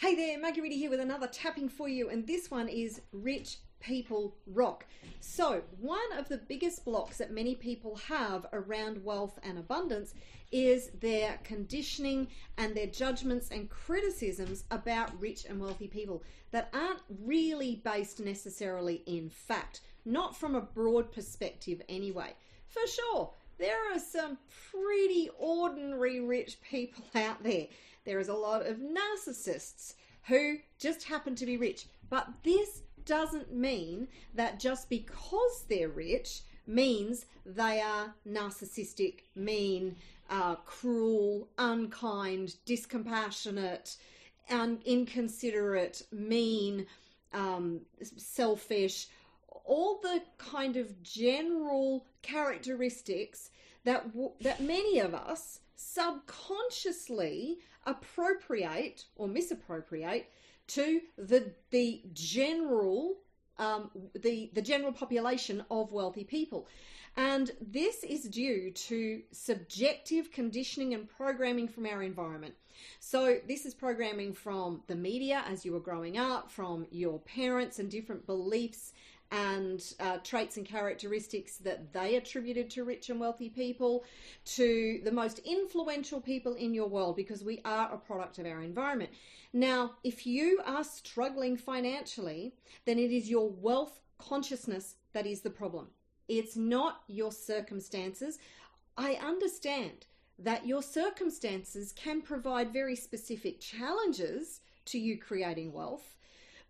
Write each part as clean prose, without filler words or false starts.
Hey there, Marguerita here with another tapping for you, and this one is Rich People Rock. So, one of the biggest blocks that many people have around wealth and abundance is their conditioning and their judgments and criticisms about rich and wealthy people that aren't really based necessarily in fact, not from a broad perspective anyway. For sure, there are some pretty ordinary rich people out there. There is a lot of narcissists who just happen to be rich. But this doesn't mean that just because they're rich means they are narcissistic, mean, cruel, unkind, discompassionate, inconsiderate, mean, selfish, all the kind of general characteristics that many of us subconsciously appropriate or misappropriate to the general population of wealthy people. And this is due to subjective conditioning and programming from our environment. So this is programming from the media as you were growing up, from your parents and different beliefs and traits and characteristics that they attributed to rich and wealthy people, to the most influential people in your world, because we are a product of our environment. Now, if you are struggling financially, then it is your wealth consciousness that is the problem. It's not your circumstances. I understand that your circumstances can provide very specific challenges to you creating wealth.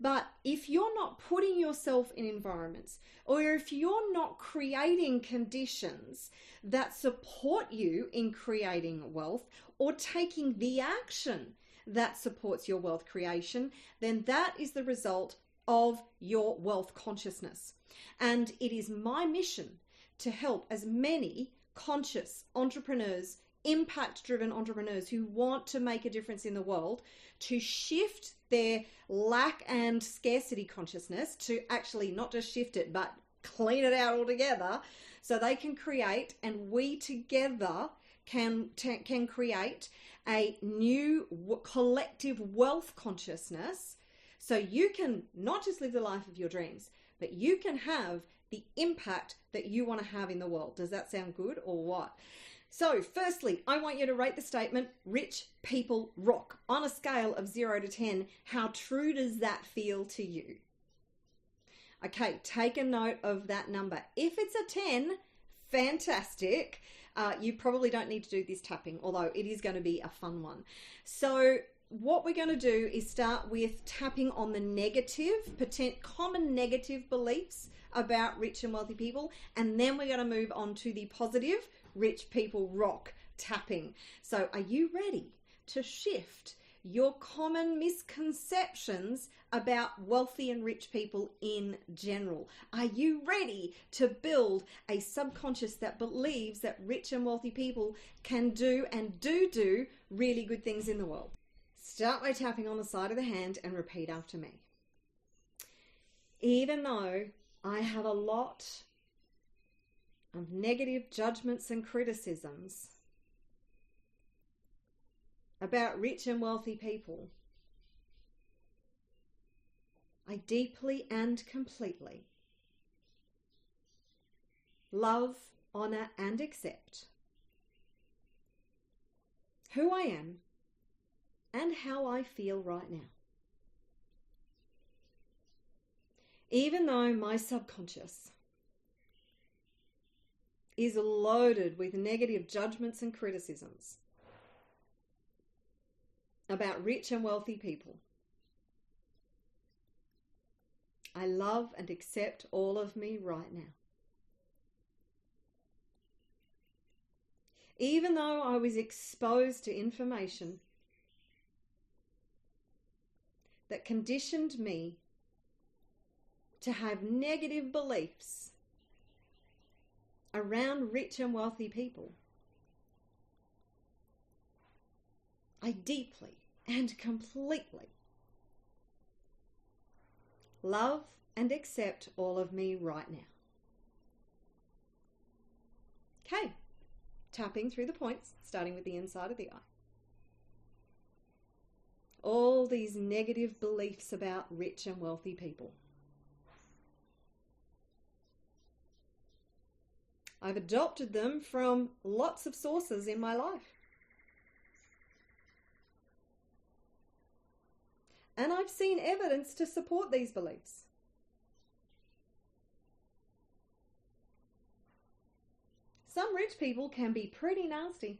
But if you're not putting yourself in environments, or if you're not creating conditions that support you in creating wealth or taking the action that supports your wealth creation, then that is the result of your wealth consciousness. And it is my mission to help as many conscious entrepreneurs, impact-driven entrepreneurs who want to make a difference in the world to shift their lack and scarcity consciousness, to actually not just shift it, but clean it out altogether, so they can create, and we together can create a new collective wealth consciousness, so you can not just live the life of your dreams, but you can have the impact that you want to have in the world. Does that sound good or what? So firstly, I want you to rate the statement, Rich People Rock, on a scale of 0 to 10. How true does that feel to you? Okay, take a note of that number. If it's a 10, fantastic. You probably don't need to do this tapping, although it is going to be a fun one. So what we're going to do is start with tapping on the negative, common negative beliefs about rich and wealthy people, and then we're going to move on to the positive, Rich People Rock tapping. So are you ready to shift your common misconceptions about wealthy and rich people in general? Are you ready to build a subconscious that believes that rich and wealthy people can do and do really good things in the world? Start by tapping on the side of the hand and repeat after me. Even though I have a lot of negative judgments and criticisms about rich and wealthy people, I deeply and completely love, honor, and accept who I am and how I feel right now. Even though my subconscious is loaded with negative judgments and criticisms about rich and wealthy people, I love and accept all of me right now. Even though I was exposed to information that conditioned me to have negative beliefs around rich and wealthy people, I deeply and completely love and accept all of me right now. Okay, tapping through the points, starting with the inside of the eye. all these negative beliefs about rich and wealthy people. I've adopted them from lots of sources in my life. And I've seen evidence to support these beliefs. Some rich people can be pretty nasty.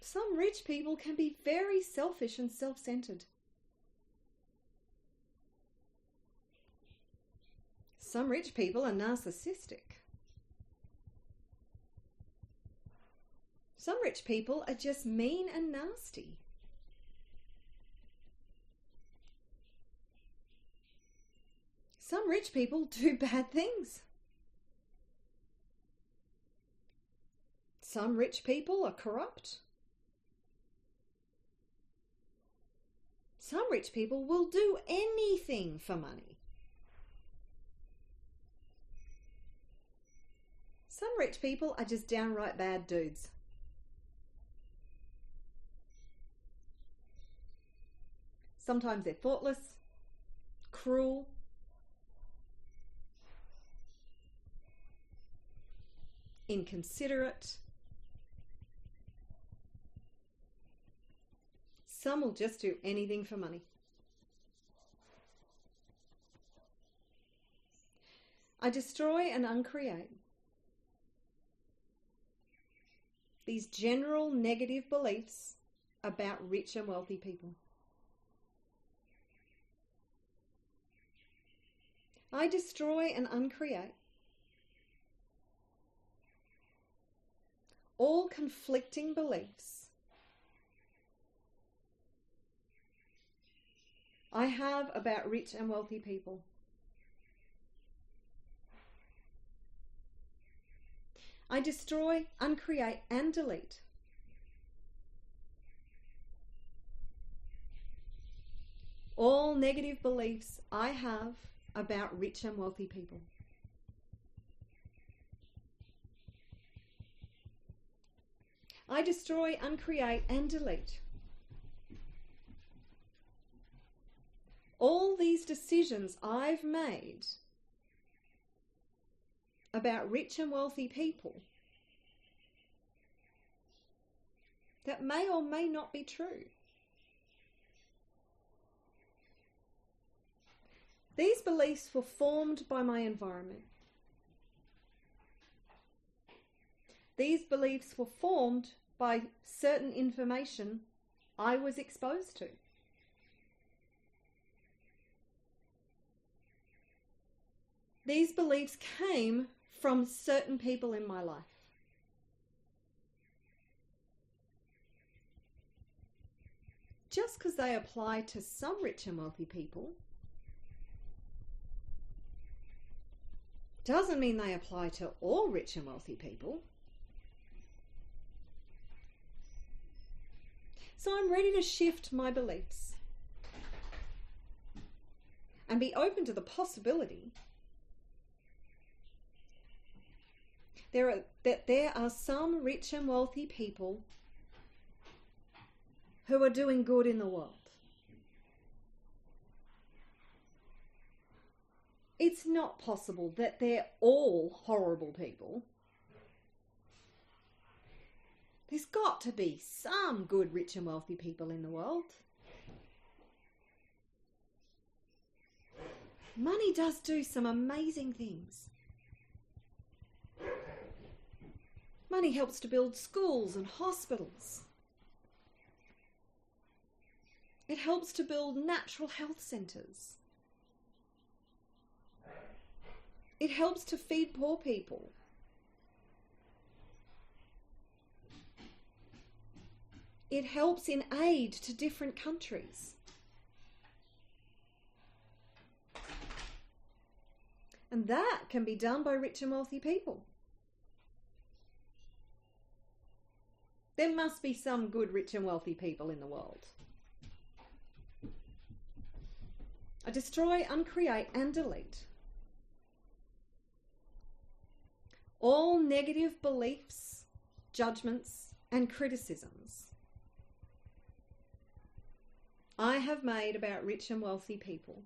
Some rich people can be very selfish and self-centered. Some rich people are narcissistic. Some rich people are just mean and nasty. Some rich people do bad things. Some rich people are corrupt. Some rich people will do anything for money. Some rich people are just downright bad dudes. Sometimes they're thoughtless, cruel, inconsiderate. Some will just do anything for money. I destroy and uncreate these general negative beliefs about rich and wealthy people. I destroy and uncreate all conflicting beliefs I have about rich and wealthy people. I destroy, uncreate, and delete all negative beliefs I have about rich and wealthy people. I destroy, uncreate, and delete all these decisions I've made about rich and wealthy people that may or may not be true. These beliefs were formed by my environment. These beliefs were formed by certain information I was exposed to. These beliefs came from certain people in my life. Just because they apply to some rich and wealthy people doesn't mean they apply to all rich and wealthy people. So I'm ready to shift my beliefs and be open to the possibility that there are some rich and wealthy people who are doing good in the world. It's not possible that they're all horrible people. There's got to be some good, rich and wealthy people in the world. Money does do some amazing things. Money helps to build schools and hospitals. It helps to build natural health centres. It helps to feed poor people. It helps in aid to different countries. And that can be done by rich and wealthy people. There must be some good, rich and wealthy people in the world. I destroy, uncreate, and delete all negative beliefs, judgments, and criticisms I have made about rich and wealthy people.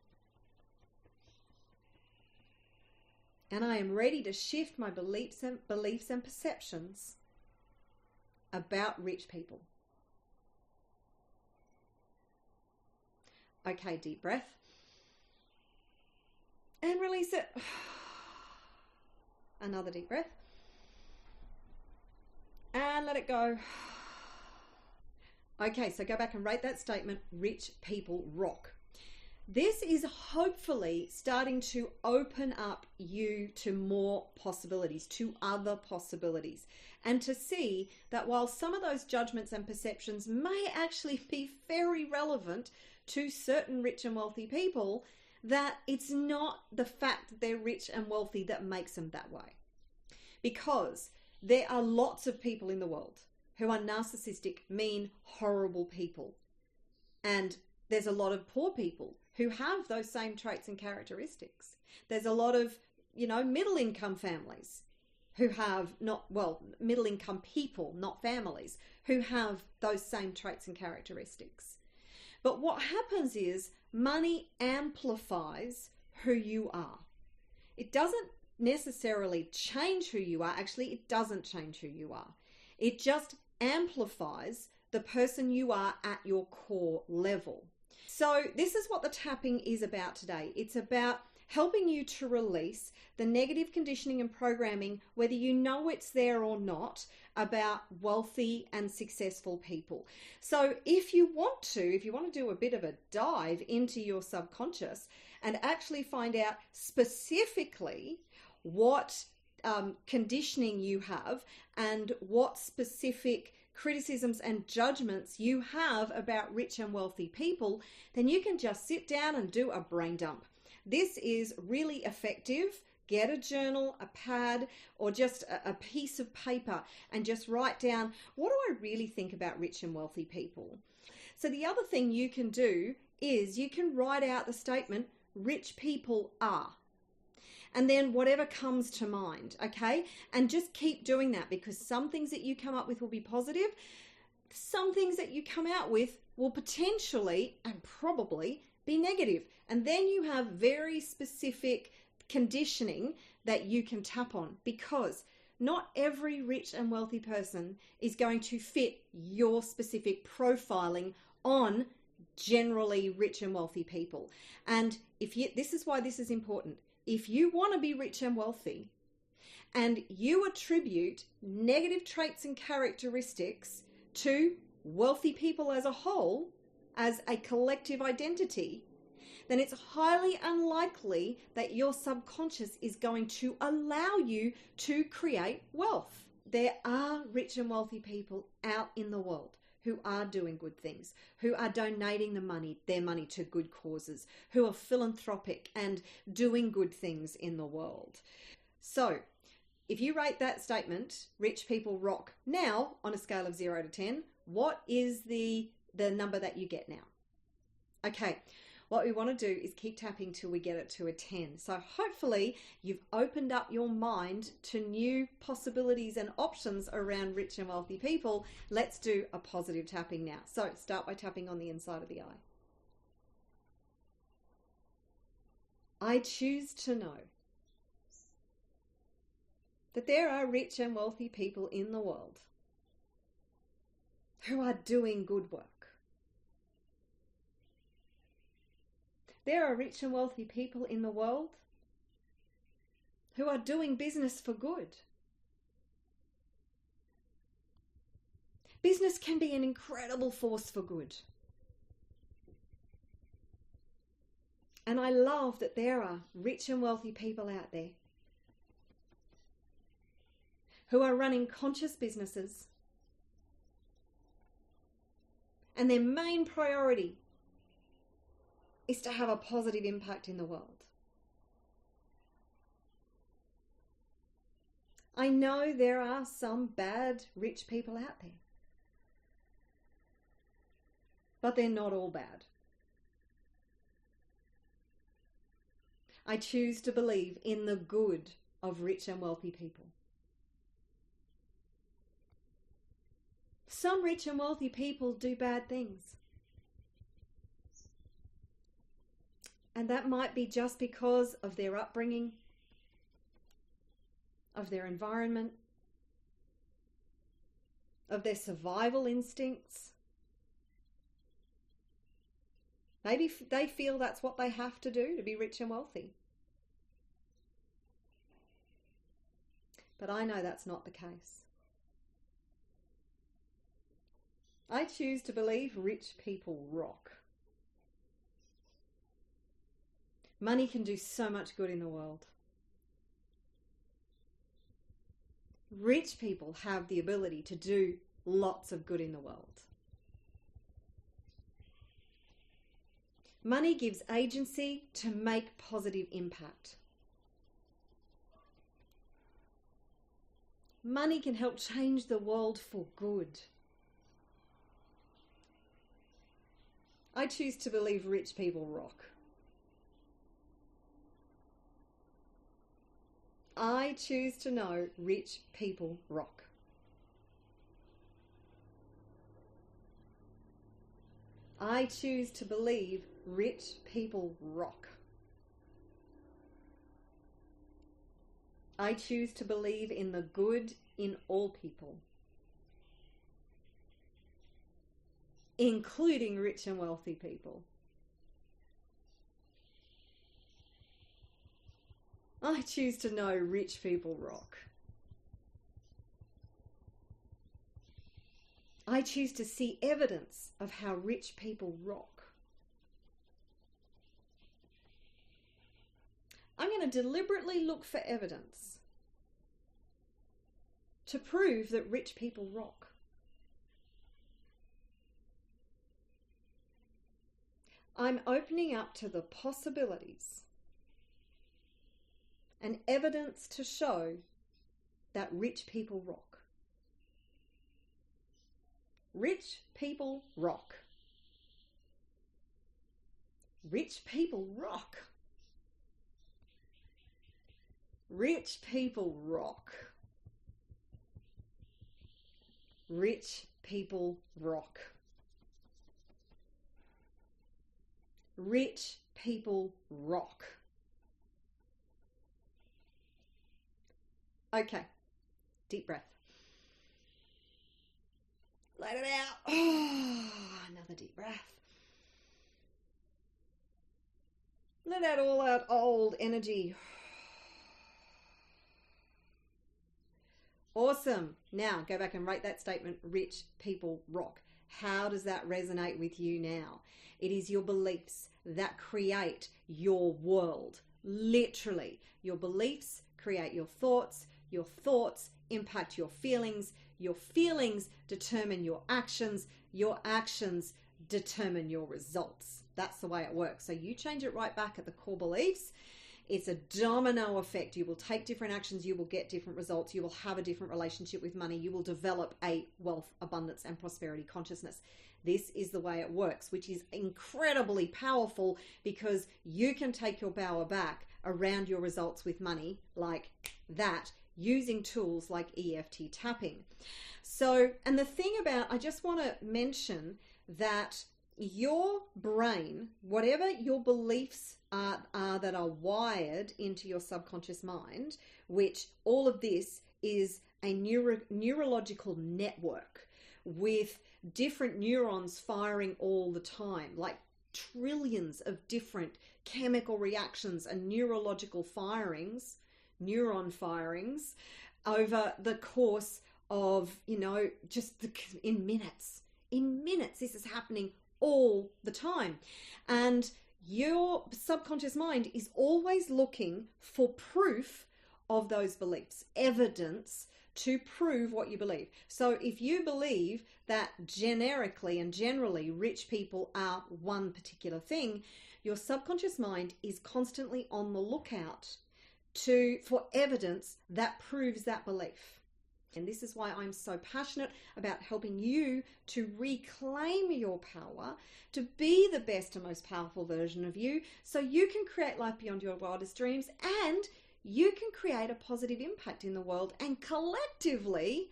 And I am ready to shift my beliefs and perceptions about rich people. Okay, deep breath. And release it. Another deep breath. And let it go. Okay, so go back and rate that statement, rich people rock. This is hopefully starting to open up you to more possibilities, to other possibilities, and to see that while some of those judgments and perceptions may actually be very relevant to certain rich and wealthy people, that it's not the fact that they're rich and wealthy that makes them that way. Because there are lots of people in the world who are narcissistic, mean, horrible people. And there's a lot of poor people who have those same traits and characteristics. There's a lot of, middle-income families who have middle-income people, not families, who have those same traits and characteristics. But what happens is money amplifies who you are. It doesn't necessarily change who you are. Actually, it doesn't change who you are. It just amplifies the person you are at your core level. So this is what the tapping is about today. It's about helping you to release the negative conditioning and programming, whether you know it's there or not, about wealthy and successful people. So if you want to do a bit of a dive into your subconscious and actually find out specifically what conditioning you have and what specific criticisms and judgments you have about rich and wealthy people, then you can just sit down and do a brain dump. This is really effective. Get a journal, a pad, or just a piece of paper and just write down, what do I really think about rich and wealthy people? So the other thing you can do is you can write out the statement, rich people are. And then whatever comes to mind, okay? And just keep doing that, because some things that you come up with will be positive. Some things that you come out with will potentially and probably be negative. And then you have very specific conditioning that you can tap on, because not every rich and wealthy person is going to fit your specific profiling on generally rich and wealthy people. And this is why this is important. If you want to be rich and wealthy and you attribute negative traits and characteristics to wealthy people as a whole, as a collective identity, then it's highly unlikely that your subconscious is going to allow you to create wealth. There are rich and wealthy people out in the world who are doing good things, who are donating their money to good causes, who are philanthropic and doing good things in the world. So if you rate that statement, rich people rock, now on a scale of 0 to 10, what is the number that you get now? Okay, what we want to do is keep tapping till we get it to a 10. So hopefully you've opened up your mind to new possibilities and options around rich and wealthy people. Let's do a positive tapping now. So start by tapping on the inside of the eye. I choose to know that there are rich and wealthy people in the world who are doing good work. There are rich and wealthy people in the world who are doing business for good. Business can be an incredible force for good. And I love that there are rich and wealthy people out there who are running conscious businesses, and their main priority is to have a positive impact in the world. I know there are some bad rich people out there, but they're not all bad. I choose to believe in the good of rich and wealthy people. Some rich and wealthy people do bad things. And that might be just because of their upbringing, of their environment, of their survival instincts. Maybe they feel that's what they have to do to be rich and wealthy. But I know that's not the case. I choose to believe rich people rock. Money can do so much good in the world. Rich people have the ability to do lots of good in the world. Money gives agency to make positive impact. Money can help change the world for good. I choose to believe rich people rock. I choose to know rich people rock. I choose to believe rich people rock. I choose to believe in the good in all people, including rich and wealthy people. I choose to know rich people rock. I choose to see evidence of how rich people rock. I'm going to deliberately look for evidence to prove that rich people rock. I'm opening up to the possibilities and evidence to show that rich people rock. Rich people rock. Rich people rock. Rich people rock. Rich people rock. Rich people rock. Okay, deep breath. Let it out. Oh, another deep breath. Let out all that old energy. Awesome. Now go back and write that statement, rich people rock. How does that resonate with you now? It is your beliefs that create your world. Literally, your beliefs create your thoughts impact your feelings determine your actions determine your results. That's the way it works. So you change it right back at the core beliefs. It's a domino effect. You will take different actions, you will get different results, you will have a different relationship with money, you will develop a wealth, abundance, and prosperity consciousness. This is the way it works, which is incredibly powerful because you can take your power back around your results with money like that using tools like EFT tapping. So, and the thing about, I just want to mention that your brain, whatever your beliefs are that are wired into your subconscious mind, which all of this is a neurological network with different neurons firing all the time, like trillions of different chemical reactions and neurological firings, neuron firings over the course of, just in minutes. In minutes, this is happening all the time. And your subconscious mind is always looking for proof of those beliefs, evidence to prove what you believe. So if you believe that generically and generally rich people are one particular thing, your subconscious mind is constantly on the lookout for evidence that proves that belief. And this is why I'm so passionate about helping you to reclaim your power, to be the best and most powerful version of you, so you can create life beyond your wildest dreams and you can create a positive impact in the world. And collectively,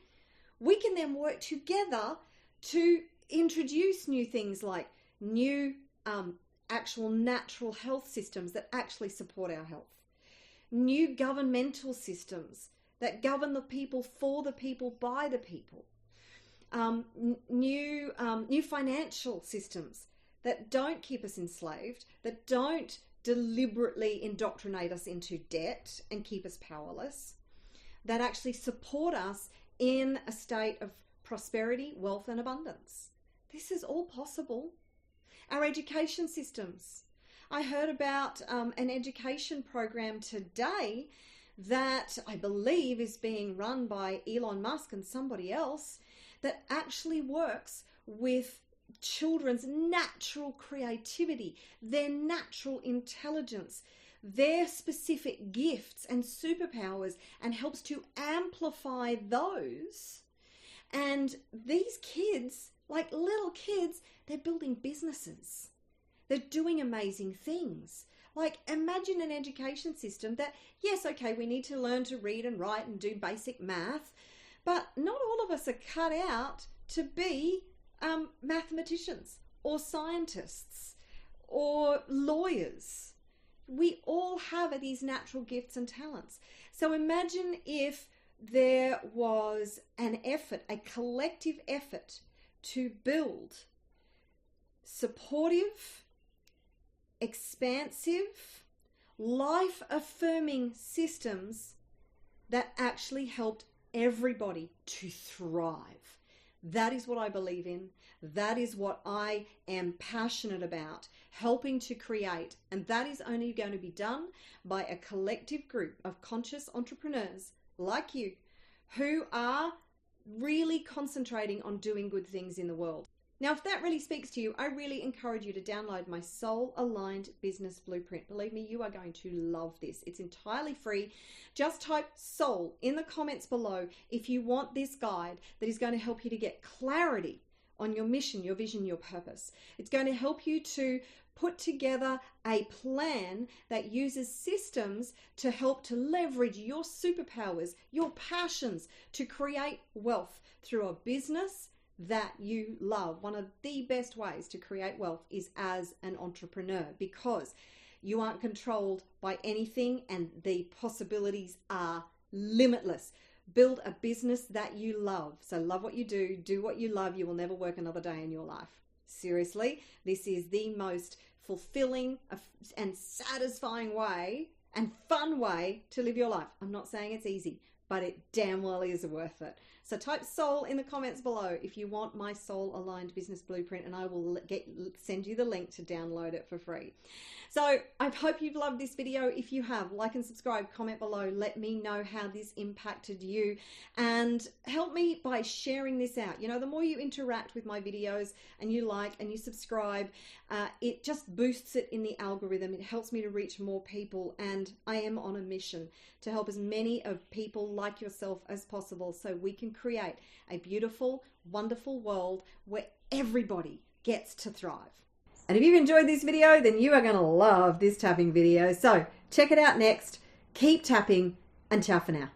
we can then work together to introduce new things like new actual natural health systems that actually support our health. New governmental systems that govern the people, for the people, by the people. New financial systems that don't keep us enslaved, that don't deliberately indoctrinate us into debt and keep us powerless, that actually support us in a state of prosperity, wealth, and abundance. This is all possible. Our education systems. I heard about an education program today that I believe is being run by Elon Musk and somebody else that actually works with children's natural creativity, their natural intelligence, their specific gifts and superpowers, and helps to amplify those. And these kids, like little kids, they're building businesses. They're doing amazing things. Like, imagine an education system that, yes, okay, we need to learn to read and write and do basic math, but not all of us are cut out to be mathematicians or scientists or lawyers. We all have these natural gifts and talents. So imagine if there was an effort, a collective effort, to build supportive, expansive, life-affirming systems that actually helped everybody to thrive. That is what I believe in. That is what I am passionate about, helping to create. And that is only going to be done by a collective group of conscious entrepreneurs like you who are really concentrating on doing good things in the world. Now, if that really speaks to you, I really encourage you to download my Soul Aligned Business Blueprint. Believe me, you are going to love this. It's entirely free. Just type soul in the comments below if you want this guide that is going to help you to get clarity on your mission, your vision, your purpose. It's going to help you to put together a plan that uses systems to help to leverage your superpowers, your passions, to create wealth through a business that you love. One of the best ways to create wealth is as an entrepreneur, because you aren't controlled by anything and the possibilities are limitless. Build a business that you love. So love what you do what you love. You will never work another day in your life. Seriously, this is the most fulfilling and satisfying way and fun way to live your life. I'm not saying it's easy, but it damn well is worth it. So type soul in the comments below if you want my Soul Aligned Business Blueprint, and I will send you the link to download it for free. So I hope you've loved this video. If you have, like and subscribe, comment below, let me know how this impacted you, and help me by sharing this out. You know, the more you interact with my videos and you like and you subscribe, it just boosts it in the algorithm. It helps me to reach more people, and I am on a mission to help as many of people like yourself as possible so we can create a beautiful, wonderful world where everybody gets to thrive. And if you've enjoyed this video, then you are going to love this tapping video. So check it out next. Keep tapping, and ciao for now.